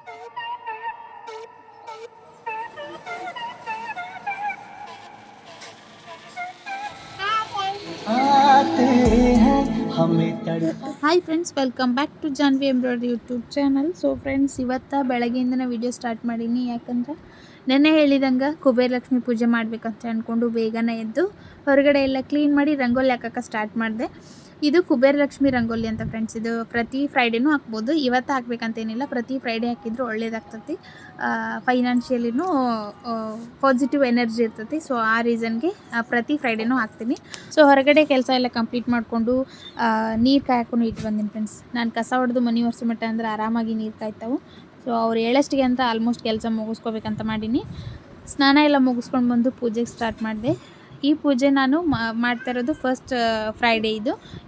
Hi friends, welcome back to Janvi embroidery YouTube channel. So friends, ಇವತ್ತು ಬೆಳಗ್ಗೆಯಿಂದನೇ video start ಮಾಡೀನಿ. ಯಾಕಂದ್ರೆ ನೆನ್ನೆ ಹೇಳಿದಂಗೆ ಕುಬೇರ ಲಕ್ಷ್ಮಿ ಪೂಜೆ ಮಾಡಬೇಕಂತ ಅಂದ್ಕೊಂಡು ಬೇಗನೆ ಎದ್ದು ಹೊರಗಡೆ ಎಲ್ಲ ಕ್ಲೀನ್ ಮಾಡಿ ರಂಗೋಲಿ ಹಾಕೋಕೆ ಸ್ಟಾರ್ಟ್ ಮಾಡಿದೆ. ಇದು ಕುಬೇರ ಲಕ್ಷ್ಮಿ ರಂಗೋಲಿ ಅಂತ ಫ್ರೆಂಡ್ಸ್. ಇದು ಪ್ರತಿ ಫ್ರೈಡೇನೂ ಹಾಕ್ಬೋದು. ಇವತ್ತು ಹಾಕ್ಬೇಕಂತೇನಿಲ್ಲ, ಪ್ರತಿ ಫ್ರೈಡೇ ಹಾಕಿದ್ರು ಒಳ್ಳೇದಾಗ್ತತಿ. ಫೈನಾನ್ಷಿಯಲಿನೂ ಪಾಸಿಟಿವ್ ಎನರ್ಜಿ ಇರ್ತೈತಿ. ಸೊ ಆ ರೀಸನ್ಗೆ ಪ್ರತಿ ಫ್ರೈಡೇನೂ ಹಾಕ್ತೀನಿ. ಸೊ ಹೊರಗಡೆ ಕೆಲಸ ಎಲ್ಲ ಕಂಪ್ಲೀಟ್ ಮಾಡಿಕೊಂಡು ನೀರು ಕಾಯಕ್ಕೂ ಇಟ್ಟು ಬಂದೀನಿ ಫ್ರೆಂಡ್ಸ್. ನಾನು ಕಸ ಹೊಡೆದು ಮನೆ ಒರೆಸೋ ಮಟ್ಟ ಅಂದ್ರೆ ಆರಾಮಾಗಿ ನೀರು ಕಾಯ್ತಾವೆ. ಸೊ ಅವ್ರು ಹೇಳಷ್ಟಿಗೆ ಅಂತ ಆಲ್ಮೋಸ್ಟ್ ಕೆಲಸ ಮುಗಿಸ್ಕೋಬೇಕಂತ ಮಾಡೀನಿ. ಸ್ನಾನ ಎಲ್ಲ ಮುಗಿಸ್ಕೊಂಡು ಬಂದು ಪೂಜೆಗೆ ಸ್ಟಾರ್ಟ್ ಮಾಡಿದೆ. ಈ ಪೂಜೆ ನಾನು ಮಾಡ್ತಾ ಇರೋದು ಫಸ್ಟ್ ಫ್ರೈಡೇ.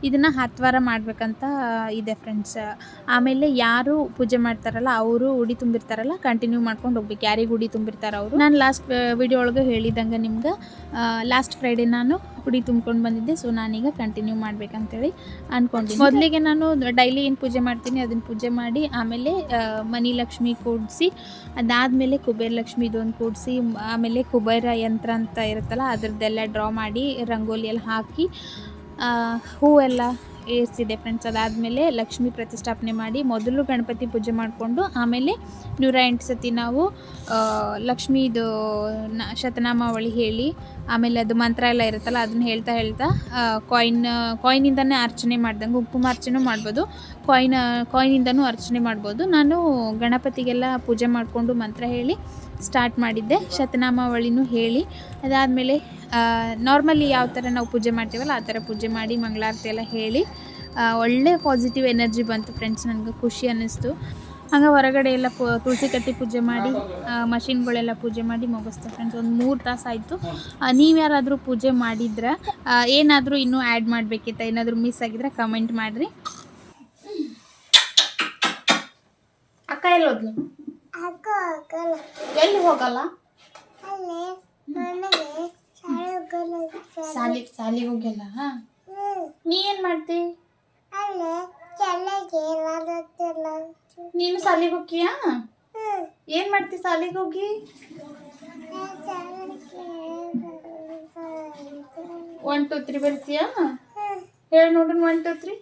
ಇದನ್ನು 10 ವಾರ ಮಾಡಬೇಕಂತ ಇದೆ ಫ್ರೆಂಡ್ಸ್. ಆಮೇಲೆ ಯಾರು ಪೂಜೆ ಮಾಡ್ತಾರಲ್ಲ ಅವರು ಉಡಿ ತುಂಬಿರ್ತಾರಲ್ಲ, ಕಂಟಿನ್ಯೂ ಮಾಡ್ಕೊಂಡು ಹೋಗ್ಬೇಕು. ಯಾರಿಗೆ ಉಡಿ ತುಂಬಿರ್ತಾರೆ ಅವರು. ನಾನು ಲಾಸ್ಟ್ ವಿಡಿಯೋ ಒಳಗೆ ಹೇಳಿದಂಗೆ ನಿಮ್ಗೆ ಲಾಸ್ಟ್ ಫ್ರೈಡೇ ನಾನು ಉಡಿ ತುಂಬ್ಕೊಂಡು ಬಂದಿದ್ದೆ. ಸೊ ನಾನೀಗ ಕಂಟಿನ್ಯೂ ಮಾಡ್ಬೇಕಂತೇಳಿ ಅಂದ್ಕೊಂಡಿದ್ದೆ. ಮೊದಲಿಗೆ ನಾನು ಡೈಲಿ ಏನು ಪೂಜೆ ಮಾಡ್ತೀನಿ ಅದನ್ನು ಪೂಜೆ ಮಾಡಿ, ಆಮೇಲೆ ಮನಿ ಲಕ್ಷ್ಮಿ ಕೂಡಿಸಿ, ಅದಾದಮೇಲೆ ಕುಬೇರ ಲಕ್ಷ್ಮಿ ಇದೊಂದು ಕೂಡಿಸಿ, ಆಮೇಲೆ ಕುಬೇರ ಯಂತ್ರ ಅಂತ ಇರುತ್ತಲ್ಲ ಅದರದ್ದೆಲ್ಲ ಡ್ರಾ ಮಾಡಿ ರಂಗೋಲಿ ಎಲ್ಲ ಹಾಕಿ ಹೂವೆಲ್ಲ ಏರಿಸಿದೆ ಫ್ರೆಂಡ್ಸ್. ಅದಾದಮೇಲೆ ಲಕ್ಷ್ಮಿ ಪ್ರತಿಷ್ಠಾಪನೆ ಮಾಡಿ ಮೊದಲು ಗಣಪತಿ ಪೂಜೆ ಮಾಡಿಕೊಂಡು, ಆಮೇಲೆ 108 ಸತಿ ನಾವು ಲಕ್ಷ್ಮೀದು ಶತನಾಮಾವಳಿ ಹೇಳಿ, ಆಮೇಲೆ ಅದು ಮಂತ್ರ ಎಲ್ಲ ಇರುತ್ತಲ್ಲ ಅದನ್ನ ಹೇಳ್ತಾ ಕಾಯಿನಿಂದನೇ ಅರ್ಚನೆ ಮಾಡ್ದಂಗೆ, ಕುಂಕುಮಾರ್ಚನೆ ಮಾಡ್ಬೋದು, ಕಾಯಿನಿಂದನೂ ಅರ್ಚನೆ ಮಾಡ್ಬೋದು. ನಾನು ಗಣಪತಿಗೆಲ್ಲ ಪೂಜೆ ಮಾಡಿಕೊಂಡು ಮಂತ್ರ ಹೇಳಿ ಸ್ಟಾರ್ಟ್ ಮಾಡಿದ್ದೆ. ಶತನಾಮಾವಳಿನೂ ಹೇಳಿ ಅದಾದಮೇಲೆ ನಾರ್ಮಲಿ ಯಾವ ಥರ ನಾವು ಪೂಜೆ ಮಾಡ್ತೀವಲ್ಲ ಆ ಥರ ಪೂಜೆ ಮಾಡಿ ಮಂಗಳಾರತಿ ಎಲ್ಲ ಹೇಳಿ ಒಳ್ಳೆ ಪಾಸಿಟಿವ್ ಎನರ್ಜಿ ಬಂತು ಫ್ರೆಂಡ್ಸ್. ನನಗೆ ಖುಷಿ ಅನ್ನಿಸ್ತು. ಹಂಗೆ ಹೊರಗಡೆ ಎಲ್ಲ ತುಳಸಿ ಕಟ್ಟಿ ಪೂಜೆ ಮಾಡಿ ಮಷಿನ್ಗಳೆಲ್ಲ ಪೂಜೆ ಮಾಡಿ ಮುಗಿಸ್ತೆ ಫ್ರೆಂಡ್ಸ್. ಒಂದು 3 ತಾಸು ಆಯಿತು. ನೀವು ಯಾರಾದರೂ ಪೂಜೆ ಮಾಡಿದ್ರೆ ಏನಾದರೂ ಇನ್ನೂ ಆ್ಯಡ್ ಮಾಡಬೇಕಿತ್ತ, ಏನಾದರೂ ಮಿಸ್ ಆಗಿದ್ರೆ ಕಮೆಂಟ್ ಮಾಡಿರಿ. ಅಕ್ಕ ಎಲ್ಲಿ ಹೋದ್ಲು? ಎಲ್ಲಿ ಹೋಗಲ್ಲ? ಸಾಲಿಗೆ ಹೋಗಲ್ಲ. ನೀ ಏನ್ ಮಾಡ್ತಿ? ನೀನು ಸಾಲಿಗೆ ಹೋಗಿಯಾ? ಏನ್ ಮಾಡ್ತಿ ಸಾಲಿಗೆ ಹೋಗಿ? 1 2 3 ಬರ್ತೀಯಾ? ಹೇಳಿ ನೋಡೋಣ. 1 2 3.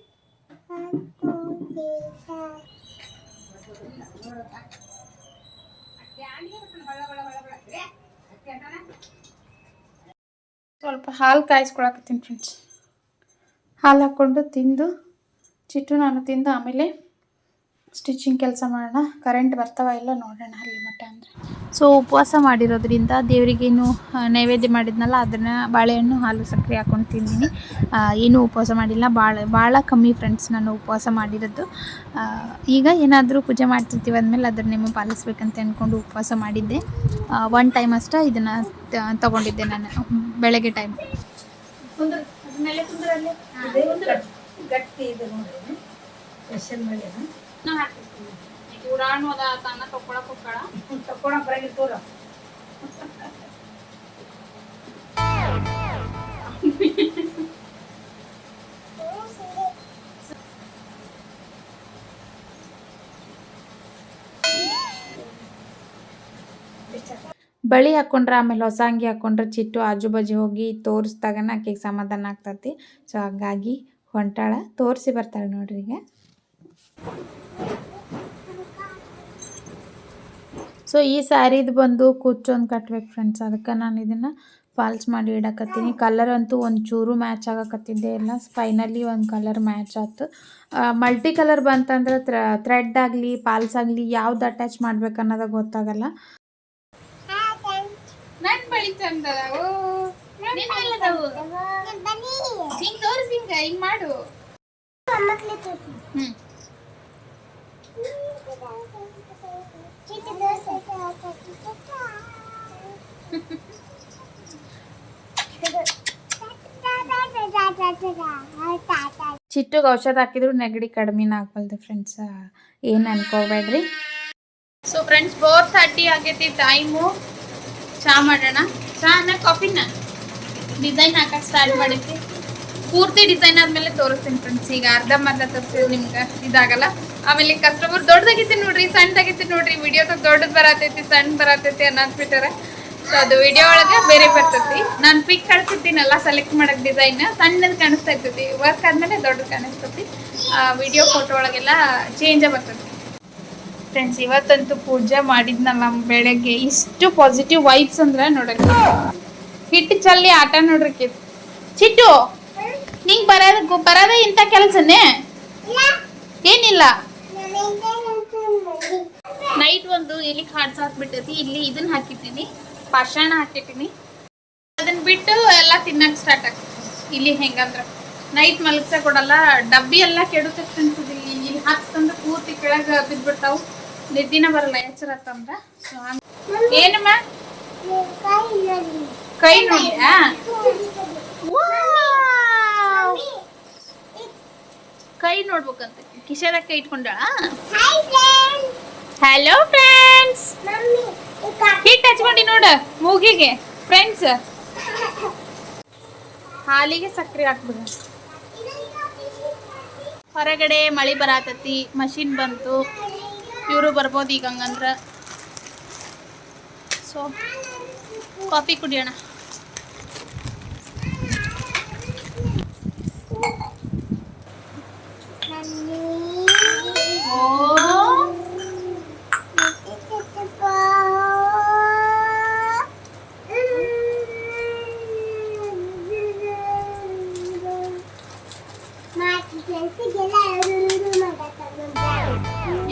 ಸ್ವಲ್ಪ ಹಾಲು ಕಾಯಿಸ್ಕೊಳಕತ್ತೀನಿ ಫ್ರೆಂಡ್ಸ್. ಹಾಲು ಹಾಕ್ಕೊಂಡು ತಿಂದು ಚಿಟ್ಟು ನಾನು ತಿಂದು ಆಮೇಲೆ ಸ್ಟಿಚಿಂಗ್ ಕೆಲಸ ಮಾಡೋಣ. ಕರೆಂಟ್ ಬರ್ತಾವ ಇಲ್ಲ ನೋಡೋಣ ಅಲ್ಲಿ ಮಟ್ಟ ಅಂದರೆ. ಸೊ ಉಪವಾಸ ಮಾಡಿರೋದ್ರಿಂದ ದೇವರಿಗೇನು ನೈವೇದ್ಯ ಮಾಡಿದ್ನಲ್ಲ ಅದನ್ನು ಬಾಳೆಹಣ್ಣು ಹಾಲು ಸಕ್ಕರೆ ಹಾಕ್ಕೊಂಡು ತಿಂದಿನಿ. ಏನೂ ಉಪವಾಸ ಮಾಡಿಲ್ಲ. ಭಾಳ ಕಮ್ಮಿ ಫ್ರೆಂಡ್ಸ್ ನಾನು ಉಪವಾಸ ಮಾಡಿರೋದು. ಈಗ ಏನಾದರೂ ಪೂಜೆ ಮಾಡ್ತಿರ್ತೀವಿ ಅಂದಮೇಲೆ ಅದನ್ನು ನಿಮಗೆ ಪಾಲಿಸ್ಬೇಕಂತ ಅಂದ್ಕೊಂಡು ಉಪವಾಸ ಮಾಡಿದ್ದೆ. 1 ಟೈಮ್ ಅಷ್ಟೇ ಇದನ್ನು ತೊಗೊಂಡಿದ್ದೆ ನಾನು ಬೆಳಗ್ಗೆ ಟೈಮ್. ಗಟ್ಟಿ ಇದು ನೋಡಿ ಸ್ಪೆಷಲ್ ಮಾಡಿ ಪುರಾಣ ಅದ ತಾನ ತಗೊಳಕ್ ಹೋಗ್ತಾಳ. ತಕೊಳಕ್ ಬರಂಗಿ ತೋರ. ಬಳಿ ಹಾಕ್ಕೊಂಡ್ರೆ ಆಮೇಲೆ ಹೊಸ ಅಂಗಿ ಹಾಕ್ಕೊಂಡ್ರೆ ಚಿಟ್ಟು ಆಜು ಬಾಜು ಹೋಗಿ ತೋರಿಸ್ದಾಗನ ಆಕೆಗೆ ಸಮಾಧಾನ ಆಗ್ತತಿ. ಸೊ ಹಾಗಾಗಿ ಹೊಂಟಾಳ, ತೋರಿಸಿ ಬರ್ತಾಳೆ ನೋಡ್ರಿ. ಈಗ ಸೊ ಈ ಸ್ಯಾರಿದು ಬಂದು ಕುಚ್ಚೊಂದು ಕಟ್ಬೇಕು ಫ್ರೆಂಡ್ಸ್. ಅದಕ್ಕೆ ನಾನು ಇದನ್ನು ಫಾಲ್ಸ್ ಮಾಡಿ ಇಡಕತ್ತೀನಿ. ಕಲರ್ ಅಂತೂ ಒಂಚೂರು ಮ್ಯಾಚ್ ಆಗಕತ್ತಿದ್ದೆ ಇಲ್ಲ. ಫೈನಲಿ ಒಂದು ಕಲರ್ ಮ್ಯಾಚ್ ಆಯ್ತು. ಮಲ್ಟಿ ಕಲರ್ ಬಂತಂದ್ರೆ ಥ್ರೆಡ್ ಆಗಲಿ ಫಾಲ್ಸ್ ಆಗಲಿ ಯಾವ್ದು ಅಟ್ಯಾಚ್ ಮಾಡ್ಬೇಕು ಅನ್ನೋದು ಗೊತ್ತಾಗಲ್ಲ. ನನ್ನ ಬಳಿ ಚಂದದವು, ಹಿಂಗೆ ತೋರಿಸಿ, ಹಿಂಗೆ ಮಾಡು. ಚಿಟ್ಟುಗೆ ಔಷಧ ಹಾಕಿದ್ರು ನೆಗಡಿ ಕಡಿಮೆನ ಆಗ್ಬಲ್ದು ಫ್ರೆಂಡ್ಸ್, ಏನು ಅನ್ಕೋಬೇಡ್ರಿ. ಸೊ ಫ್ರೆಂಡ್ಸ್ 4:30 ಆಗೈತಿ ಟೈಮು. ಚಹಾ ಮಾಡೋಣ. ಚಹಾನ ಕಾಫಿನ ಡಿಸೈನ್ ಹಾಕಕ್ಕೆ ಸ್ಟಾರ್ಟ್ ಮಾಡೈತಿ. ಪೂರ್ತಿ ಡಿಸೈನ್ ಆದಮೇಲೆ ತೋರಿಸ್ತೀನಿ ಫ್ರೆಂಡ್ಸ್. ಈಗ ಅರ್ಧಂಬರ್ಧ ತೋರಿಸಿದ್ರೆ ನಿಮ್ಗೆ ಇದಾಗಲ್ಲ. ಆಮೇಲೆ ಕಸ್ಟಮರ್ ದೊಡ್ಡದಾಗೈತಿ ನೋಡ್ರಿ ಸಣ್ಣದಾಗೈತಿ ನೋಡ್ರಿ ವಿಡಿಯೋದಾಗ ದೊಡ್ಡದು ಬರತೈತಿ ಸಣ್ಣ ಬರತೈತಿ ಅನ್ನೋದ್ಬಿಟ್ಟಾರ. ಸೊ ಅದು ವಿಡಿಯೋ ಒಳಗೆ ಬೇರೆ ಬರ್ತೈತಿ. ನಾನು ಪಿಕ್ ಕಳಿಸಿರ್ತೀನಲ್ಲ ಸೆಲೆಕ್ಟ್ ಮಾಡಕ್ ಡಿಸೈನ್ ಸಣ್ಣದು ಕಾಣಿಸ್ತಾ ಇರ್ತೈತಿ, ವರ್ಕ್ ಆದ್ಮೇಲೆ ದೊಡ್ಡದು ಕಾಣಿಸ್ತೈತಿ. ವಿಡಿಯೋ ಫೋಟೋ ಒಳಗೆಲ್ಲ ಚೇಂಜ್ ಬರ್ತೈತಿ. ಫ್ರೆಂಡ್ಸ್ ಇವತ್ತಂತೂ ಪೂಜೆ ಮಾಡಿದ್ನಲ್ಲ ಬೆಳಗ್ಗೆ, ಇಷ್ಟು ಪಾಸಿಟಿವ್ ವೈಬ್ಸ್ ಅಂದ್ರೆ ನೋಡಕ್ಕೆ. ಹಿಟ್ಟು ಚಲ್ಲಿ ಆಟ ನೋಡ್ರಿಕ್ಕೆ. ಚಿಟ್ಟು ನಿಂಗೆ ಬರೋದೇ ಇಂಥ ಕೆಲಸನೇ ಏನಿಲ್ಲ. ನೈಟ್ ಒಂದು ಇಲ್ಲಿಗೆ ಹಾಡ್ಸ್ ಹಾಕ್ಬಿಟ್ಟೈತಿ, ಇಲ್ಲಿ ಇದನ್ನ ಹಾಕಿದ್ದೀನಿ, ಪಾಷಾಣ ಹಾಕಿಟ್ಟಿನಿ. ಅದನ್ನ ಬಿಟ್ಟು ಎಲ್ಲ ತಿನ್ನಕ್ಕೆ ಸ್ಟಾರ್ಟ್ ಆಗ್ತದೆ. ಇಲ್ಲಿ ಹೆಂಗಂದ್ರೆ ನೈಟ್ ಮಲಗ್ಸ ಕೊಡಲ್ಲ, ಡಬ್ಬಿ ಎಲ್ಲ ಕೆಡುತ್ತೆ ಫ್ರೆಂಡ್ಸ್. ಇಲ್ಲಿ ಹಾಕ್ತಂದ್ರೆ ಪೂರ್ತಿ ಕೆಳಗೆ ಬಿದ್ಬಿಡ್ತಾವು, ನಿದ್ದಿನ ಬರಲ್ಲ ಎಚ್ಚರ ಆತಂದ್ರ. ಸೊ ಏನಮ್ಮ ಕೈ ನೋಡ್ಯಾ? ಕೈ ನೋಡ್ಬೇಕಂತ ಕಿಶೆದಾಗ ಕೈ ಇಟ್ಕೊಂಡಾಳ. ಹಲೋ ಫ್ರೆಂಡ್ಸ್, ಹಿಟ್ಟು ಹಚ್ಕೊಂಡಿ ನೋಡ ಮೂಗಿಗೆ. ಫ್ರೆಂಡ್ಸ್ ಹಾಲಿಗೆ ಸಕ್ಕರೆ ಹಾಕ್ಬಿಡ. ಹೊರಗಡೆ ಮಳೆ ಬರತೈತಿ, ಮಷಿನ್ ಬಂತು, ಇವರು ಬರ್ಬೋದು ಈಗ ಹಂಗಂದ್ರೆ. ಸೊ ಕಾಫಿ ಕುಡಿಯೋಣ.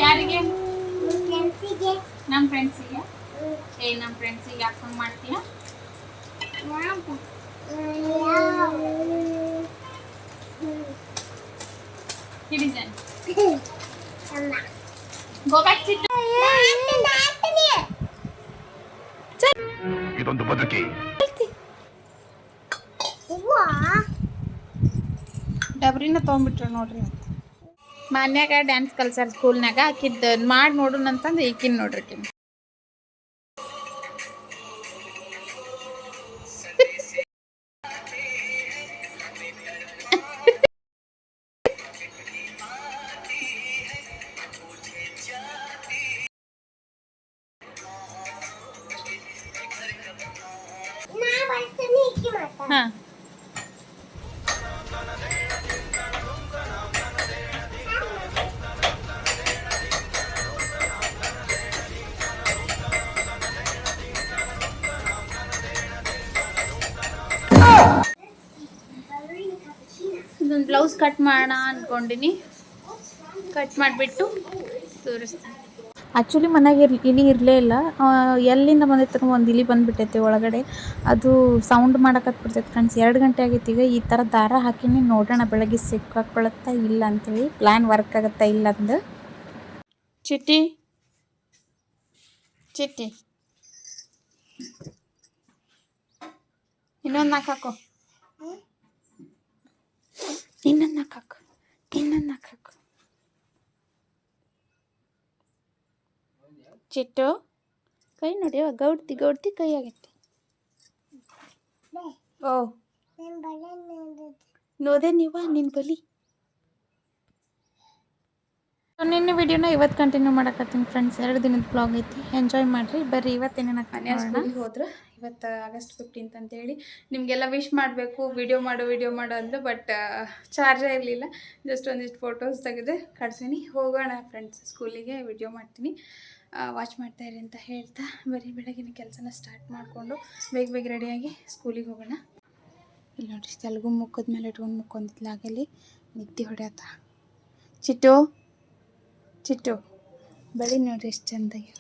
ಯಾರಿಗೆ? ನಮ್ಮ ಫ್ರೆಂಡ್ಸಿಗೆ. ನಮ್ಮ ಫ್ರೆಂಡ್ಸಿಗೆ ಯಾಕೆ ಫೋನ್ ಮಾಡ್ತೀಯ? ಹಿಡಿದೇನೆ. ಗೋ ಬ್ಯಾಕ್ ಸಿಟ್. ಇದೊಂದು ಬದುಕಿ. ಡಬ್ರಿನ ತೊಗೊಂಡ್ಬಿಟ್ರು ನೋಡ್ರಿ. ಮನ್ಯಾಗ ಡ್ಯಾನ್ಸ್ ಕಲ್ಸಾರ ಸ್ಕೂಲ್ನಾಗ, ಆಕಿದ್ ಮಾಡಿ ನೋಡೋಣ ಅಂತಂದು ಈಕಿನ್ ನೋಡ್ರಿ. ಹಾಂ ಇದೊಂದು ಬ್ಲೌಸ್ ಕಟ್ ಮಾಡೋಣ ಅಂದ್ಕೊಂಡಿನಿ. ಕಟ್ ಮಾಡಿಬಿಟ್ಟು ತೋರಿಸ್ತೀನಿ. ಆ್ಯಕ್ಚುಲಿ ಮನೆಗೆ ಇಲಿ ಇರಲೇ ಇಲ್ಲ, ಎಲ್ಲಿಂದ ಬಂದೈತೆ ಒಂದು ಇಲಿ ಬಂದುಬಿಟ್ಟೈತೆ ಒಳಗಡೆ. ಅದು ಸೌಂಡ್ ಮಾಡಕತ್ಬಿಡ್ತೈತೆ ಫ್ರೆಂಡ್ಸ್. 2 ಗಂಟೆ ಆಗೈತಿ. ಈಗ ಈ ಥರ ದಾರ ಹಾಕಿನಿ, ನೋಡೋಣ ಬೆಳಗ್ಗೆ ಸಿಕ್ಕಾಕ್ಬಿಡುತ್ತಾ ಇಲ್ಲ ಅಂತೇಳಿ. ಪ್ಲ್ಯಾನ್ ವರ್ಕ್ ಆಗುತ್ತಾ ಇಲ್ಲ ಅಂದು. ಚಿಟ್ಟಿ ಚಿಟ್ಟಿ ಇನ್ನೊಂದು 4 ಹಾಕು, ಇನ್ನೊಂದು 4 ಹಾಕು, ಇನ್ನೊಂದು 4 ಹಾಕು. ಚಿಟ್ಟು ಕೈ ನೋಡಿ, ಗೌಡ್ತಿ ಗೌಡ್ತಿ ಕೈ ಆಗೈತಿ. ಓ ನೋದೆ ನೀವ ನಿನ್ನ ಬಲಿ. ನಿನ್ನೆ ವಿಡಿಯೋನ ಇವತ್ತು ಕಂಟಿನ್ಯೂ ಮಾಡಕತ್ತೀನಿ ಫ್ರೆಂಡ್ಸ್. 2 ದಿನದ ಬ್ಲಾಗ್ ಐತಿ, ಎಂಜಾಯ್ ಮಾಡಿರಿ. ಬರ್ರಿ ಇವತ್ತೇನೇನು ಸ್ಕೂಲಿಗೆ ಹೋದ್ರೆ. ಇವತ್ತು ಆಗಸ್ಟ್ 15 ಅಂತೇಳಿ ನಿಮಗೆಲ್ಲ ವಿಶ್ ಮಾಡಬೇಕು, ವಿಡಿಯೋ ಮಾಡು ಅಂದು. ಬಟ್ ಚಾರ್ಜೇ ಇರಲಿಲ್ಲ. ಜಸ್ಟ್ ಒಂದಿಷ್ಟು ಫೋಟೋಸ್ ತೆಗೆದು ಕಳ್ಸೀನಿ. ಹೋಗೋಣ ಫ್ರೆಂಡ್ಸ್ ಸ್ಕೂಲಿಗೆ, ವಿಡಿಯೋ ಮಾಡ್ತೀನಿ, ವಾಚ್ ಮಾಡ್ತಾಯಿರಿ ಅಂತ ಹೇಳ್ತಾ ಬರೀ ಬೆಳಗಿನ ಕೆಲಸನ ಸ್ಟಾರ್ಟ್ ಮಾಡಿಕೊಂಡು ಬೇಗ ರೆಡಿಯಾಗಿ ಸ್ಕೂಲಿಗೆ ಹೋಗೋಣ. ಇಲ್ಲಿ ನೋಡಿರಿ, ತೆಲುಗು ಮುಖದ ಮೇಲೆ ಇಟ್ಕೊಂಡು ಮುಕ್ಕೊಂದಿತ್ಲಾಗಲ್ಲಿ ನಿದ್ದೆ ಹೊಡ್ಯಾತ. ಚಿಟ್ಟು ಚಿಟ್ಟು ಬಳಿ ನೋಡ್ರಿ ಎಷ್ಟು ಚಂದಾಗಿ.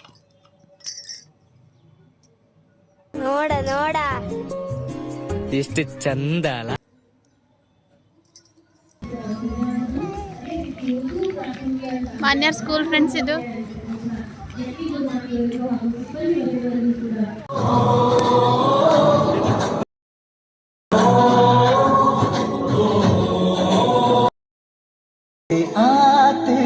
ನೋಡ ನೋಡ ಎಷ್ಟು ಚಂದ ಅಲ್ಲ. ಮಾನ್ಯರ್ ಸ್ಕೂಲ್ ಫ್ರೆಂಡ್ಸ್ ಇದು. आते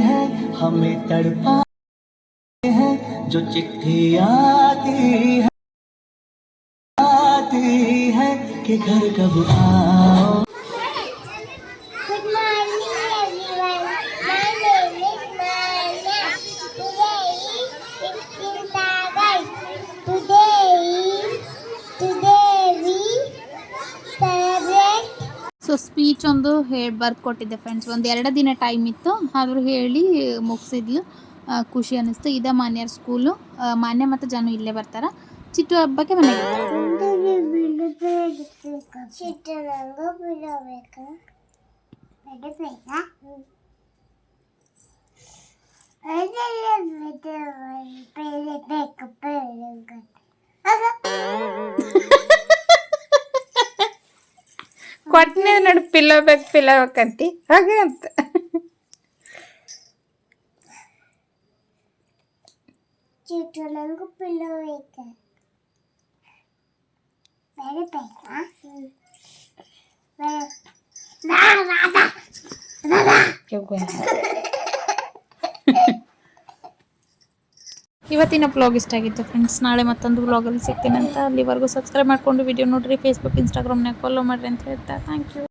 हैं हमें तड़पाते हैं जो चिट्ठी आती है कि घर कब आओ. Good morning everyone. My name is speech ಒಂದು ಬರ್ದು ಕೊಟ್ಟಿದ್ದೆ ಫ್ರೆಂಡ್ಸ್. ಒಂದು 2 ದಿನ ಟೈಮ್ ಇತ್ತು, ಆದರೂ ಹೇಳಿ ಮುಗಿಸಿದ್ಲು. ಖುಷಿ ಅನ್ನಿಸ್ತು. ಇದೇ ಮಾನ್ಯರ ಸ್ಕೂಲು. ಮಾನ್ಯ ಮತ್ತು ಜಾನು ಇಲ್ಲೇ ಬರ್ತಾರೆ. ಚಿಟ್ಟು ಹಬ್ಬಕ್ಕೆ ಮನೆಗೆ ಕೊಟ್ಟನೆ ನೋಡಿ ಪಿಲ್ಲಬೇಕಂತಿ ಹಾಗೆ ಅಂತ. ಚಿಟ್ಟು ನಂಗೂ ಪಿಲ್ಲೋ ಬೇಕು. ಬೇರೆ ಬೇಕಾ? ಇವತ್ತಿನ ವ್ಲಾಗ್ ಇಷ್ಟ ಆಗಿತ್ತು ಫ್ರೆಂಡ್ಸ್. ನಾಳೆ ಮತ್ತೊಂದು ವ್ಲಾಗಲ್ಲಿ ಸಿಗ್ತೀನಿ ಅಂತ. ಅಲ್ಲಿವರೆಗೂ ಸಬ್ಸ್ಕ್ರೈಬ್ ಮಾಡಿಕೊಂಡು ವಿಡಿಯೋ ನೋಡಿರಿ. ಫೇಸ್ಬುಕ್ ಇನ್ಸ್ಟಾಗ್ರಾಮ್ನಾಗ ಫಾಲೋ ಮಾಡಿರಿ ಅಂತ ಹೇಳ್ತಾ ಥ್ಯಾಂಕ್ ಯು.